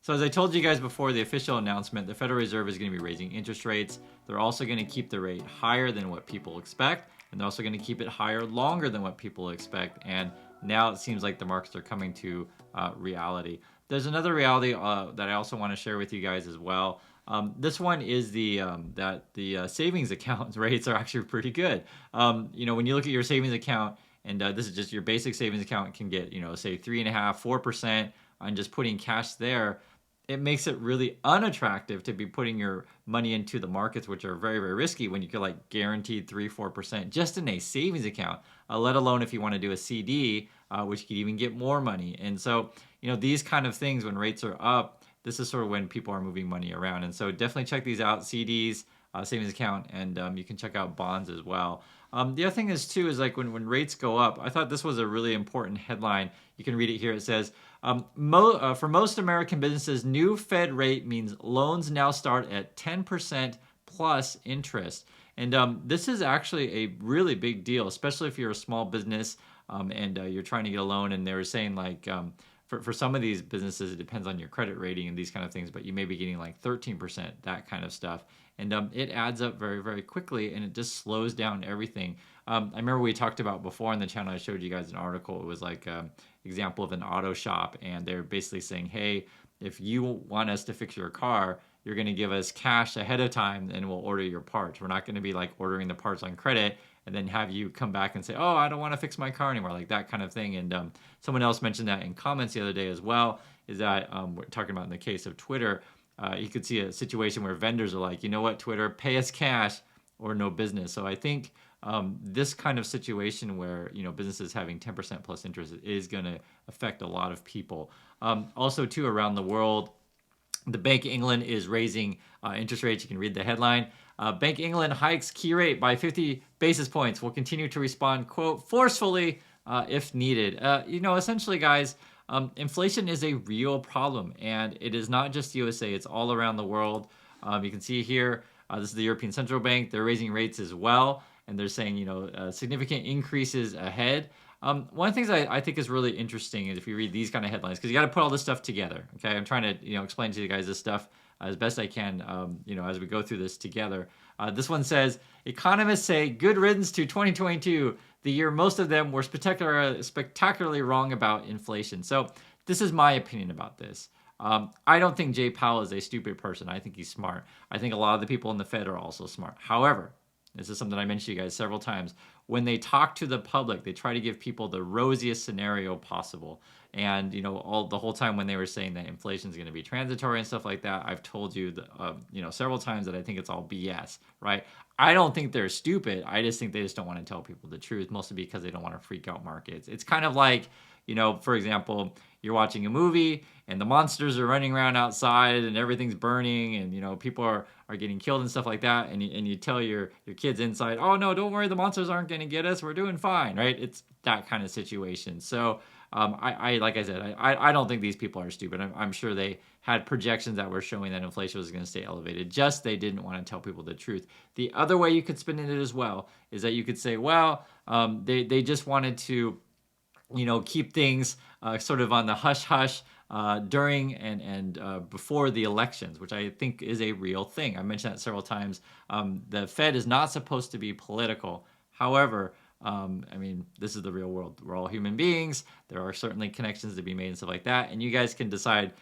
So as I told you guys before the official announcement, the Federal Reserve is going to be raising interest rates. They're also going to keep the rate higher than what people expect, and they're also going to keep it higher longer than what people expect. And now it seems like the markets are coming to reality. There's another reality that I also want to share with you guys as well. This one is that the savings account rates are actually pretty good. When you look at your savings account, and this is just your basic savings account, can get say 3.5%, 4% on just putting cash there. It makes it really unattractive to be putting your money into the markets, which are very, very risky when you get like guaranteed 3-4% just in a savings account, let alone if you want to do a CD, which could even get more money. And so, these kind of things, when rates are up, this is sort of when people are moving money around. And so definitely check these out: CDs, savings account, and you can check out bonds as well. The other thing is too is like when rates go up, I thought this was a really important headline. You can read it here. It says, for most American businesses, new Fed rate means loans now start at 10% plus interest. And this is actually a really big deal, especially if you're a small business and you're trying to get a loan. And they were saying like, for some of these businesses, it depends on your credit rating and these kind of things, but you may be getting like 13%, that kind of stuff. And it adds up very, very quickly, and it just slows down everything. I remember we talked about before on the channel, I showed you guys an article. It was like an example of an auto shop, and they're basically saying, hey, if you want us to fix your car, you're going to give us cash ahead of time and we'll order your parts. We're not going to be like ordering the parts on credit and then have you come back and say, oh, I don't want to fix my car anymore, like that kind of thing. And someone else mentioned that in comments the other day as well, is that we're talking about in the case of Twitter, you could see a situation where vendors are like, you know what, Twitter, pay us cash or no business. So I think this kind of situation where businesses having 10% plus interest is going to affect a lot of people. Also, too, around the world, the Bank of England is raising interest rates. You can read the headline. Bank of England hikes key rate by 50 basis points. Will continue to respond, quote, forcefully if needed. Essentially, guys, inflation is a real problem, and it is not just USA. It's all around the world. You can see here, this is the European Central Bank. They're raising rates as well, and they're saying, significant increases ahead. One of the things I think is really interesting is if you read these kind of headlines, because you got to put all this stuff together. Okay, I'm trying to explain to you guys this stuff as best I can. As we go through this together. This one says, economists say good riddance to 2022, the year most of them were spectacularly wrong about inflation. So this is my opinion about this. I don't think Jay Powell is a stupid person. I think he's smart. I think a lot of the people in the Fed are also smart. However, this is something I mentioned to you guys several times. When they talk to the public, they try to give people the rosiest scenario possible. And the whole time when they were saying that inflation is going to be transitory and stuff like that, I've told you several times that I think it's all BS. Right? I don't think they're stupid. I just think they just don't want to tell people the truth, mostly because they don't want to freak out markets. It's kind of like, for example, you're watching a movie and the monsters are running around outside and everything's burning and people are getting killed and stuff like that, and you tell your kids inside, oh no, don't worry, the monsters aren't going to get us, we're doing fine, right? It's that kind of situation. So I like I said, I don't think these people are stupid. I'm sure they had projections that were showing that inflation was going to stay elevated, just they didn't want to tell people the truth. The other way you could spin it as well is that you could say, well, they just wanted to keep things sort of on the hush hush during and before the elections, which I think is a real thing. I mentioned that several times. The Fed is not supposed to be political. However, this is the real world. We're all human beings. There are certainly connections to be made and stuff like that. And you guys can decide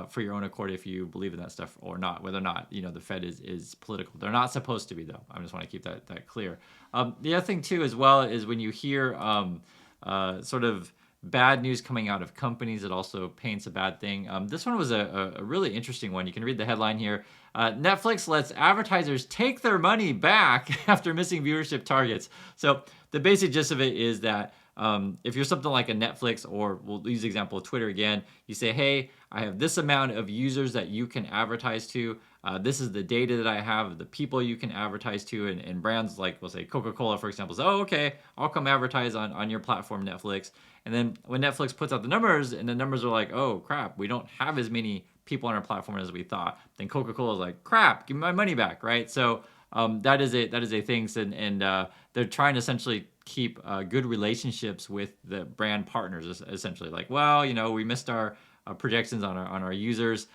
for your own accord if you believe in that stuff or not, whether or not, the Fed is political. They're not supposed to be, though. I just want to keep that clear. The other thing, too, as well, is when you hear sort of bad news coming out of companies, it also paints a bad thing. This one was a really interesting one. You can read the headline here. Netflix lets advertisers take their money back after missing viewership targets. So the basic gist of it is that if you're something like a Netflix, or we'll use the example of Twitter again, you say, hey, I have this amount of users that you can advertise to. This is the data that I have of the people you can advertise to, and brands like, we'll say Coca-Cola, for example, say, oh, okay, I'll come advertise on your platform, Netflix. And then when Netflix puts out the numbers, and the numbers are like, oh, crap, we don't have as many people on our platform as we thought, then Coca-Cola is like, crap, give me my money back, right? So that is a thing, and they're trying to essentially keep good relationships with the brand partners, essentially. Like, well, we missed our projections on our users.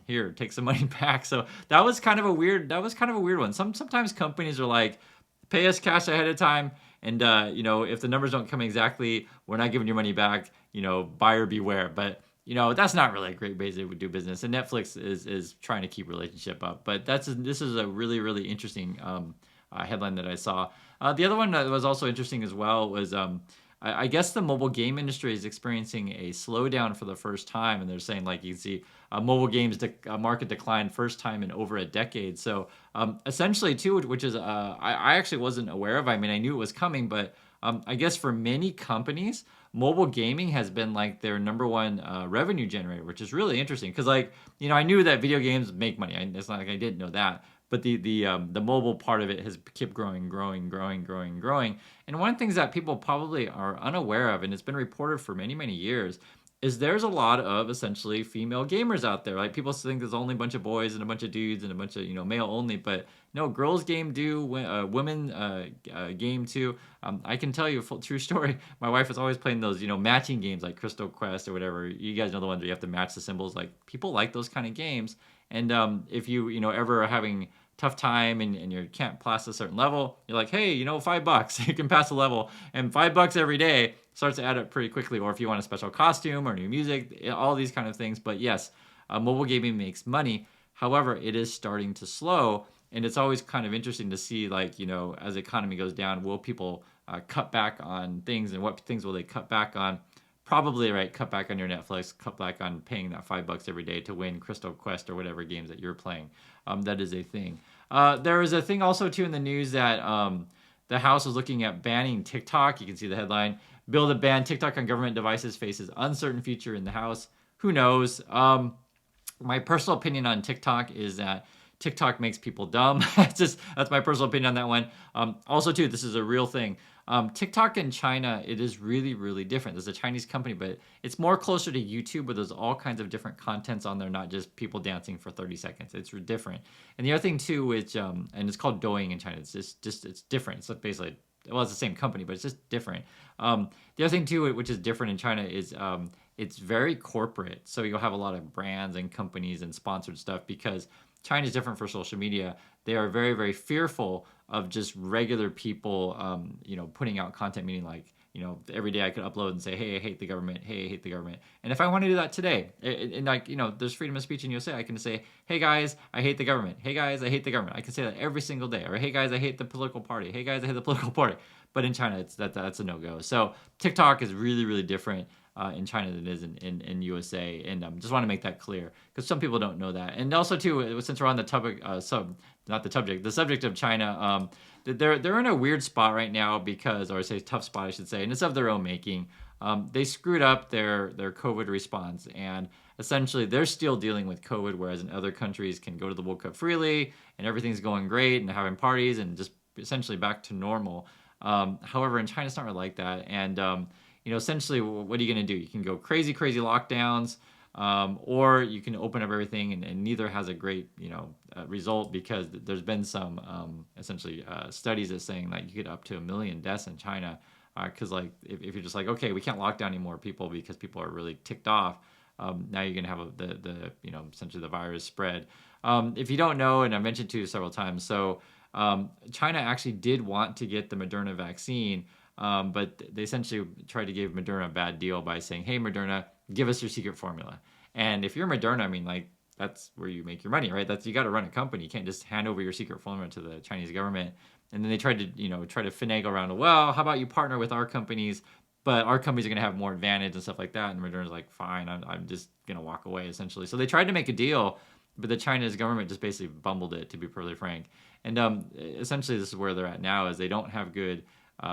Here, take some money back. So that was kind of a weird one. Sometimes companies are like, pay us cash ahead of time, and if the numbers don't come exactly, we're not giving your money back. Buyer beware. But that's not really a great way to do business. And Netflix is trying to keep relationship up. But this is a really, really interesting headline that I saw. The other one that was also interesting as well was I guess the mobile game industry is experiencing a slowdown for the first time, and they're saying, like, you can see mobile games market decline first time in over a decade. So essentially, too, which is I actually wasn't aware of. I mean, I knew it was coming, but I guess for many companies, mobile gaming has been like their number one revenue generator, which is really interesting because, like, I knew that video games make money. It's not like I didn't know that. But the mobile part of it has kept growing. And one of the things that people probably are unaware of, and it's been reported for many, many years, is there's a lot of essentially female gamers out there. Like, people think there's only a bunch of boys and a bunch of dudes and a bunch of male only, but no, girls game do, women game too. I can tell you a true story. My wife is always playing those matching games like Crystal Quest or whatever. You guys know the ones where you have to match the symbols. Like, people like those kind of games. And if you ever are having tough time and you can't pass a certain level, you're like, hey, $5, you can pass a level, and $5 every day starts to add up pretty quickly. Or if you want a special costume or new music, all these kind of things. But yes, mobile gaming makes money. However, it is starting to slow, and it's always kind of interesting to see, like, as the economy goes down, will people cut back on things, and what things will they cut back on? Probably, right, cut back on your Netflix, cut back on paying that $5 every day to win Crystal Quest or whatever games that you're playing. That is a thing. There is a thing also, too, in the news that the House is looking at banning TikTok. You can see the headline: bill to ban TikTok on government devices faces uncertain future in the House. Who knows? My personal opinion on TikTok is that TikTok makes people dumb. That's my personal opinion on that one. Also, too, this is a real thing. TikTok in China, it is really, really different. There's a Chinese company, but it's more closer to YouTube, where there's all kinds of different contents on there, not just people dancing for 30 seconds. It's different. And the other thing, too, is, and it's called Douyin in China. It's it's different. It's basically, well, it's the same company, but it's just different. The other thing, too, which is different in China is it's very corporate. So you'll have a lot of brands and companies and sponsored stuff, because China is different for social media. They are very, very fearful of just regular people, putting out content, meaning like, every day I could upload and say, hey, I hate the government. Hey, I hate the government. And if I want to do that today, and like, there's freedom of speech in USA, I can say, hey guys, I hate the government. Hey guys, I hate the government. I can say that every single day. Or hey guys, I hate the political party. Hey guys, I hate the political party. But in China, that's a no-go. So TikTok is really, really different in China than it is in USA, and just want to make that clear, because some people don't know that. And also, too, since we're on the topic, the subject of China, they're in a weird spot right now, because, or I say tough spot, I should say, and it's of their own making. They screwed up their COVID response, and essentially they're still dealing with COVID, whereas in other countries can go to the World Cup freely and everything's going great and having parties and just essentially back to normal. However, in China, it's not really like that, and essentially, what are you going to do? You can go crazy lockdowns, or you can open up everything, and neither has a great, result, because there's been some, essentially, studies that saying that you get up to 1 million deaths in China, because like, if you're just like, okay, we can't lock down any more people because people are really ticked off, now you're going to have the essentially the virus spread. If you don't know, and I mentioned to you several times, so China actually did want to get the Moderna vaccine, but they essentially tried to give Moderna a bad deal by saying, hey, Moderna, give us your secret formula. And if you're Moderna, I mean, like, that's where you make your money, right? You got to run a company. You can't just hand over your secret formula to the Chinese government. And then they tried to, finagle around, well, how about you partner with our companies, but our companies are going to have more advantage and stuff like that. And Moderna's like, fine, I'm just going to walk away, essentially. So they tried to make a deal, but the Chinese government just basically bumbled it, to be perfectly frank. And essentially, this is where they're at now, is they don't have good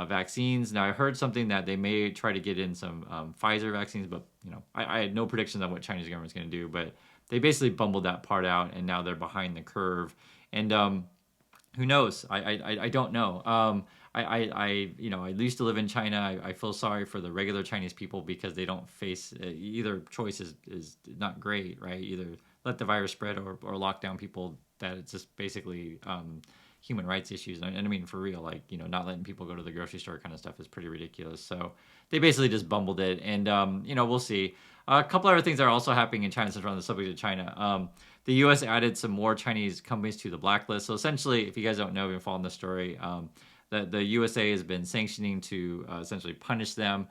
vaccines. Now, I heard something that they may try to get in some Pfizer vaccines, but I had no predictions on what Chinese government's going to do. But they basically bumbled that part out, and now they're behind the curve. And who knows? I don't know. I used to live in China. I feel sorry for the regular Chinese people, because they don't face either choice is not great, right? Either let the virus spread or lock down people that it's just basically human rights issues. And I mean, for real, like, not letting people go to the grocery store kind of stuff is pretty ridiculous. So they basically just bumbled it. And, we'll see. A couple other things are also happening in China since we're on the subject of China. The U.S. added some more Chinese companies to the blacklist. So essentially, if you guys don't know, you've been following the story, the USA has been sanctioning to essentially punish them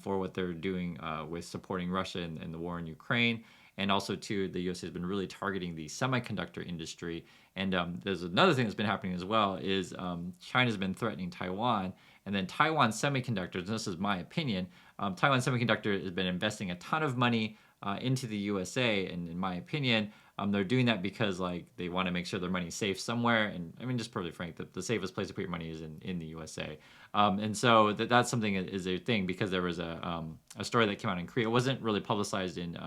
for what they're doing with supporting Russia in the war in Ukraine. And also, too, the USA has been really targeting the semiconductor industry. And there's another thing that's been happening as well is China's been threatening Taiwan. And then Taiwan Semiconductors, and this is my opinion, Taiwan Semiconductor has been investing a ton of money into the USA. And in my opinion, they're doing that because like they want to make sure their money's safe somewhere. And I mean, just perfectly frank, the safest place to put your money is in the USA. And so that's something is a thing because there was a story that came out in Korea. It wasn't really publicized in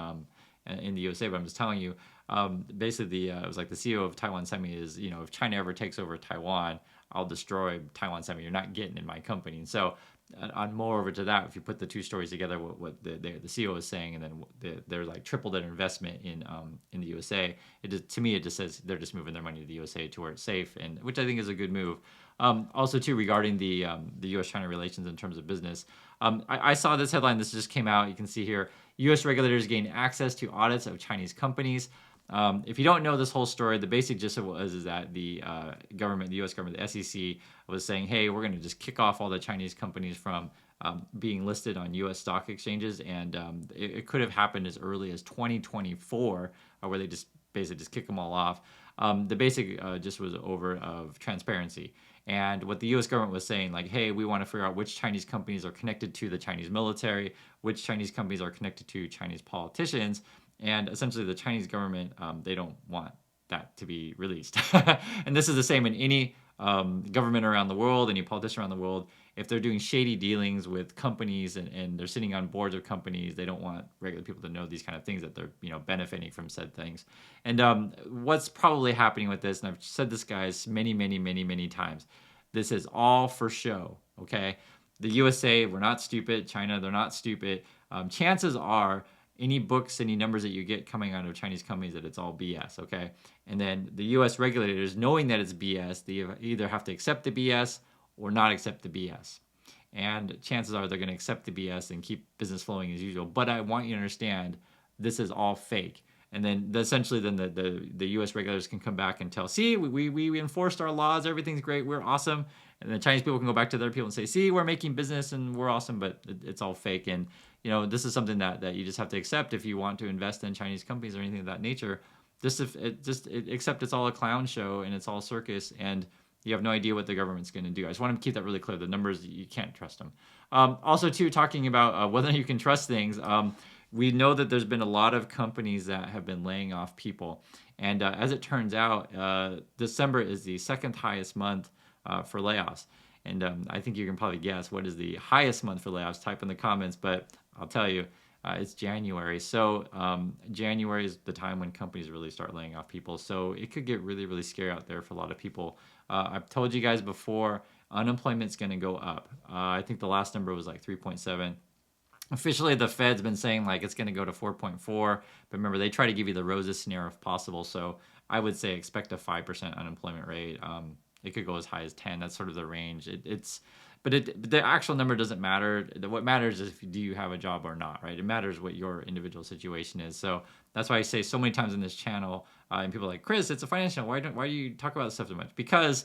the USA, but I'm just telling you, basically, it was like the CEO of Taiwan Semi is, if China ever takes over Taiwan, I'll destroy Taiwan Semi. You're not getting in my company. And so, on moreover to that, if you put the two stories together, what the CEO is saying, and then they're like tripled their investment in the USA, to me it just says they're just moving their money to the USA to where it's safe, and which I think is a good move. Also, too, regarding the U.S.-China relations in terms of business, I saw this headline. This just came out. You can see here, U.S. regulators gain access to audits of Chinese companies. If you don't know this whole story, the basic gist of it is that the U.S. government, the SEC, was saying, hey, we're going to just kick off all the Chinese companies from being listed on U.S. stock exchanges. And it could have happened as early as 2024, where they just basically just kick them all off. The basic just was over of transparency. And what the U.S. government was saying, like, hey, we want to figure out which Chinese companies are connected to the Chinese military, which Chinese companies are connected to Chinese politicians. And essentially, the Chinese government, they don't want that to be released. And this is the same in any government around the world, any politician around the world. If they're doing shady dealings with companies and they're sitting on boards of companies, they don't want regular people to know these kind of things, that they're benefiting from said things. And what's probably happening with this, and I've said this, guys, many, many, many, many times, this is all for show, okay? The USA, we're not stupid. China, they're not stupid. Chances are, any books, any numbers that you get coming out of Chinese companies, that it's all BS, okay? And then the U.S. regulators, knowing that it's BS, they either have to accept the BS or not accept the BS. And chances are they're going to accept the BS and keep business flowing as usual. But I want you to understand, this is all fake. And then essentially then the U.S. regulators can come back and tell, see, we enforced our laws, everything's great, we're awesome. And the Chinese people can go back to their people and say, see, we're making business and we're awesome, but it's all fake. And this is something that you just have to accept if you want to invest in Chinese companies or anything of that nature. Accept it's all a clown show and it's all circus, and you have no idea what the government's going to do. I just want to keep that really clear. The numbers, you can't trust them. Also, too, talking about whether you can trust things, we know that there's been a lot of companies that have been laying off people. And as it turns out, December is the second highest month for layoffs. And I think you can probably guess what is the highest month for layoffs. Type in the comments, but I'll tell you, it's January. So January is the time when companies really start laying off people. So it could get really, really scary out there for a lot of people. I've told you guys before, unemployment's going to go up. I think the last number was like 3.7. Officially, the Fed's been saying like it's going to go to 4.4. But remember, they try to give you the rosest scenario if possible. So I would say expect a 5% unemployment rate. It could go as high as 10. That's sort of the range. But the actual number doesn't matter. What matters is do you have a job or not, right? It matters what your individual situation is. So that's why I say so many times in this channel, and people are like, Chris, it's a financial. Why do you talk about this stuff so much? Because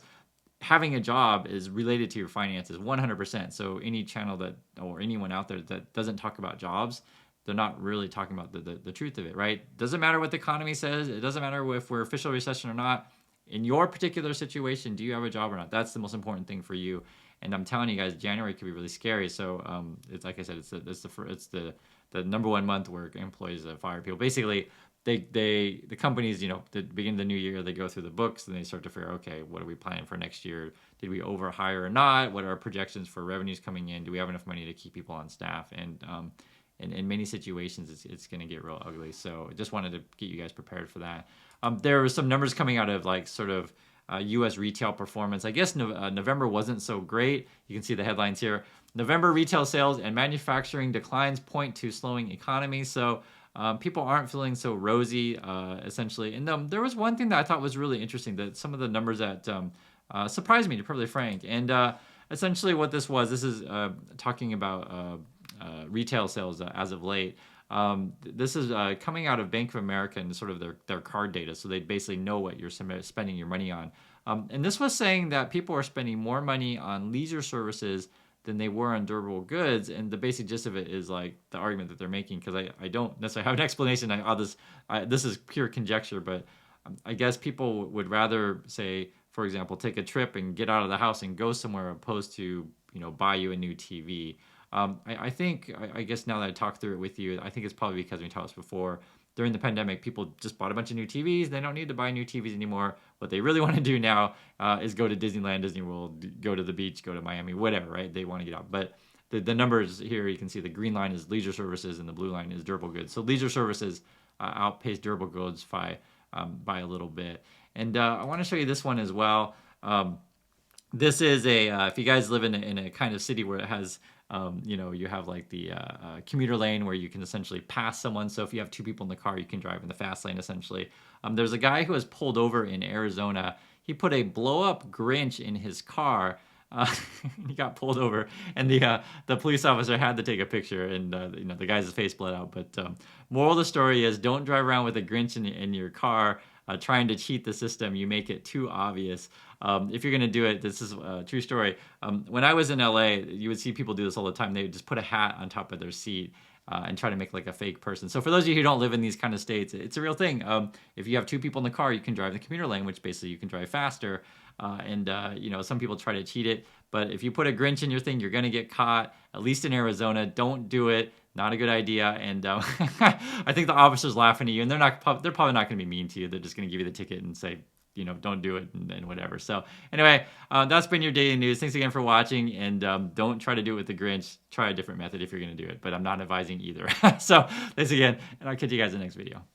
having a job is related to your finances 100%. So any channel or anyone out there that doesn't talk about jobs, they're not really talking about the truth of it, right? Doesn't matter what the economy says. It doesn't matter if we're official recession or not. In your particular situation, do you have a job or not? That's the most important thing for you. And I'm telling you guys, January could be really scary. So it's like I said, it's the number one month where employees fire people. Basically, the companies, the beginning of the new year, they go through the books and they start to figure, okay, what are we planning for next year? Did we overhire or not? What are our projections for revenues coming in? Do we have enough money to keep people on staff? And in many situations, it's going to get real ugly. So I just wanted to get you guys prepared for that. There were some numbers coming out of like sort of U.S. retail performance. I guess November wasn't so great. You can see the headlines here. November retail sales and manufacturing declines point to slowing economy. So people aren't feeling so rosy, essentially. And there was one thing that I thought was really interesting, that some of the numbers that surprised me, to be perfectly frank. And essentially what this is talking about retail sales as of late. This is coming out of Bank of America and sort of their card data, so they basically know what you're spending your money on. And this was saying that people are spending more money on leisure services than they were on durable goods. And the basic gist of it is like the argument that they're making, because I don't necessarily have an explanation. This is pure conjecture, but I guess people would rather say, for example, take a trip and get out of the house and go somewhere opposed to buy you a new TV. I think I guess now that I talked through it with you, I think it's probably because we talked this before. During the pandemic, people just bought a bunch of new TVs. They don't need to buy new TVs anymore. What they really want to do now is go to Disneyland, Disney World, go to the beach, go to Miami, whatever, right? They want to get out. But the numbers here, you can see the green line is leisure services and the blue line is durable goods. So leisure services outpace durable goods by a little bit. And I want to show you this one as well. This is if you guys live in a kind of city where it has, you have like the commuter lane where you can essentially pass someone. So if you have two people in the car, you can drive in the fast lane essentially. There's a guy who was pulled over in Arizona. He put a blow up Grinch in his car. He got pulled over, and the police officer had to take a picture, and the guy's face bled out. But moral of the story is, don't drive around with a Grinch in your car trying to cheat the system. You make it too obvious. If you're gonna do it, this is a true story. When I was in LA, you would see people do this all the time. They would just put a hat on top of their seat and try to make like a fake person. So for those of you who don't live in these kind of states, it's a real thing. If you have two people in the car, you can drive the commuter lane, which basically you can drive faster. Some people try to cheat it, but if you put a Grinch in your thing, you're gonna get caught. At least in Arizona, don't do it. Not a good idea. And I think the officer's laughing at you, and they're probably not gonna be mean to you. They're just gonna give you the ticket and say, don't do it and whatever. So anyway, that's been your daily news. Thanks again for watching, and don't try to do it with the Grinch. Try a different method if you're going to do it, but I'm not advising either. So thanks again, and I'll catch you guys in the next video.